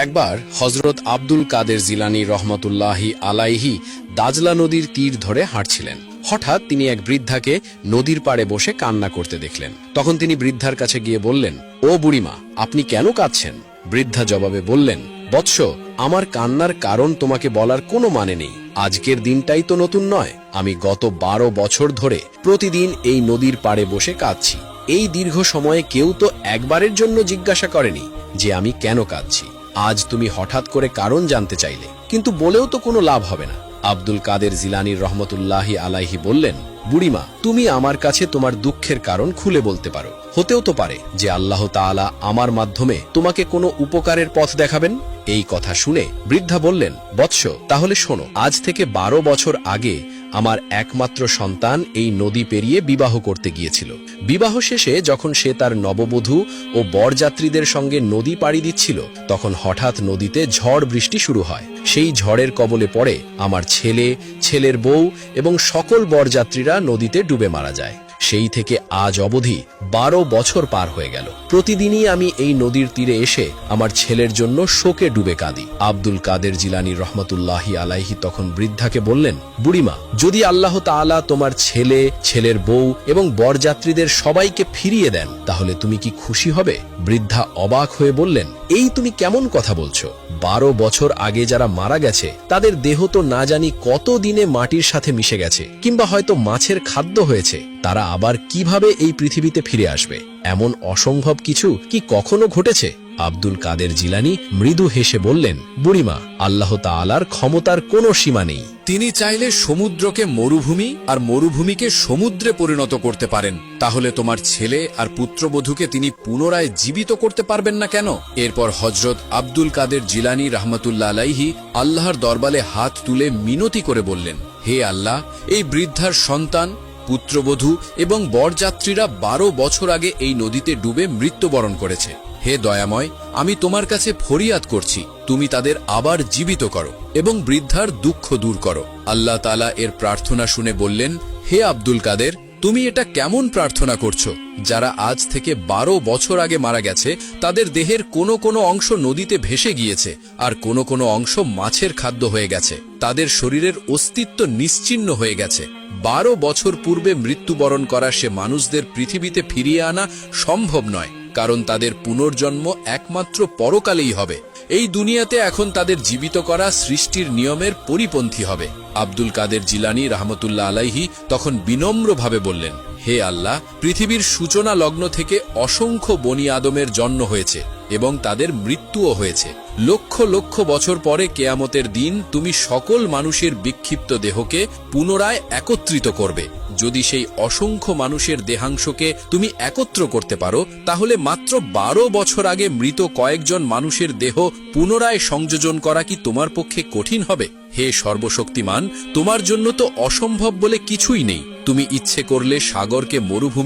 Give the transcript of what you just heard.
একবার হজরত আব্দুল কাদের জিলানী রহমতুল্লাহি আলাইহি দাজলা নদীর তীর ধরে হাঁটছিলেন। হঠাৎ তিনি এক বৃদ্ধাকে নদীর পাড়ে বসে কান্না করতে দেখলেন। তখন তিনি বৃদ্ধার কাছে গিয়ে বললেন, ও বুড়িমা, আপনি কেন কাঁদছেন? বৃদ্ধা জবাবে বললেন, বৎস, আমার কান্নার কারণ তোমাকে বলার কোনো মানে নেই। আজকের দিনটাই তো নতুন নয়। আমি গত 12 বছর ধরে প্রতিদিন এই নদীর পাড়ে বসে কাঁদছি। এই দীর্ঘ সময়ে কেউ তো একবারের জন্য জিজ্ঞাসা করেনি যে আমি কেন কাঁদছি। আজ তুমি হঠাৎ করে কারণ জানতে চাইলে, কিন্তু বলেও তো কোনো লাভ হবে না। আব্দুল কাদের জিলানী রহমতুল্লাহি আলাইহি বললেন, বুড়িমা, তুমি আমার কাছে তোমার দুঃখের কারণ খুলে বলতে পারো। হতেও তো পারে যে আল্লাহ তাআলা আমার মাধ্যমে তোমাকে কোনো উপকারের পথ দেখাবেন। এই কথা শুনে বৃদ্ধা বললেন, বৎস, তাহলে শোনো, আজ থেকে 12 বছর আগে আমার একমাত্র সন্তান এই নদী পেরিয়ে বিবাহ করতে গিয়েছিল। বিবাহ শেষে যখন সে তার নববধূ ও বরযাত্রীদের সঙ্গে নদী পাড়ি দিচ্ছিল, তখন হঠাৎ নদীতে ঝড় বৃষ্টি শুরু হয়। সেই ঝড়ের কবলে পড়ে আমার ছেলে, ছেলের বউ এবং সকল বরযাত্রীরা নদীতে ডুবে মারা যায়। সেই থেকে আজ অবধি 12 বছর পার হয়ে গেল। প্রতিদিনই আমি এই নদীর তীরে এসে আমার ছেলের জন্য শোকে ডুবে কাঁদি। আব্দুল কাদের জিলানী রহমতুল্লাহি আলাইহি তখন বৃদ্ধাকে বললেন, বুড়িমা, যদি আল্লাহ তাআলা তোমার ছেলে, ছেলের বউ এবং বরযাত্রীদের সবাইকে ফিরিয়ে দেন, তাহলে তুমি কি খুশি হবে? বৃদ্ধা অবাক হয়ে বললেন, এই তুমি কেমন কথা বলছো? 12 বছর আগে যারা মারা গেছে তাদের দেহ তো না জানি কত দিনে মাটির সাথে মিশে গেছে, কিংবা হয়তো মাছের খাদ্য হয়েছে। তারা আবার কিভাবে এই পৃথিবীতে ফিরে আসবে? এমন অসম্ভব কিছু কি কখনো ঘটেছে? আব্দুল কাদের জিলানী মৃদু হেসে বললেন, বুড়িমা, আল্লাহ তাআলার ক্ষমতার কোনো সীমা নেই। তিনি চাইলে সমুদ্রকে মরুভূমি আর মরুভূমিকে সমুদ্রে পরিণত করতে পারেন। তাহলে তোমার ছেলে আর পুত্রবধূকে তিনি পুনরায় জীবিত করতে পারবেন না কেন? এরপর হজরত আব্দুল কাদের জিলানী রহমতুল্লাহ আলাইহি আল্লাহর দরবারে হাত তুলে মিনতি করে বললেন, হে আল্লাহ, এই বৃদ্ধার সন্তান, পুত্রবধূ এবং বরযাত্রীরা 12 বছর আগে এই নদীতে ডুবে মৃত্যুবরণ করেছে। হে দয়াময়, আমি তোমার কাছে ফরিয়াদ করছি, তুমি তাদের আবার জীবিত করো এবং বৃদ্ধার দুঃখ দূর করো। আল্লাহ তাআলা এর প্রার্থনা শুনে বললেন, হে আব্দুল কাদের, তুমি এটা কেমন প্রার্থনা করছো? যারা আজ থেকে 12 বছর আগে মারা গেছে তাদের দেহের কোনো কোনো অংশ নদীতে ভেসে গিয়েছে, আর কোনো কোনো অংশ মাছের খাদ্য হয়ে গেছে। তাদের শরীরের অস্তিত্ব নিশ্চিহ্ন হয়ে গেছে। 12 বছর পূর্বে মৃত্যুবরণ করা সে মানুষদের পৃথিবীতে ফিরিয়ে আনা সম্ভব নয়, কারণ তাদের পুনর্জন্ম একমাত্র পরকালেই হবে। এই দুনিয়াতে এখন তাদের জীবিত করা সৃষ্টির নিয়মের পরিপন্থী হবে। আব্দুল কাদের জিলানী রহমতুল্লাহ আলাইহি তখন বিনম্রভাবে বললেন, হে আল্লাহ, পৃথিবীর সূচনা লগ্ন থেকে অসংখ্য বনি আদমের জন্ম হয়েছে এবং তাদের মৃত্যুও হয়েছে। লক্ষ লক্ষ বছর পরে কেয়ামতের দিন তুমি সকল মানুষের বিক্ষিপ্ত দেহকে পুনরায় একত্রিত করবে। যদি সেই অসংখ্য মানুষের দেহাংশকে তুমি একত্র করতে পারো, তাহলে মাত্র 12 বছর আগে মৃত কয়েকজন মানুষের দেহ পুনরায় সংযোজন করা কি তোমার পক্ষে কঠিন হবে? হে সর্বশক্তিমান, তোমার জন্য তো অসম্ভব বলে কিছুই নেই। তুমি ইচ্ছে করলে সাগরকে মরুভূমি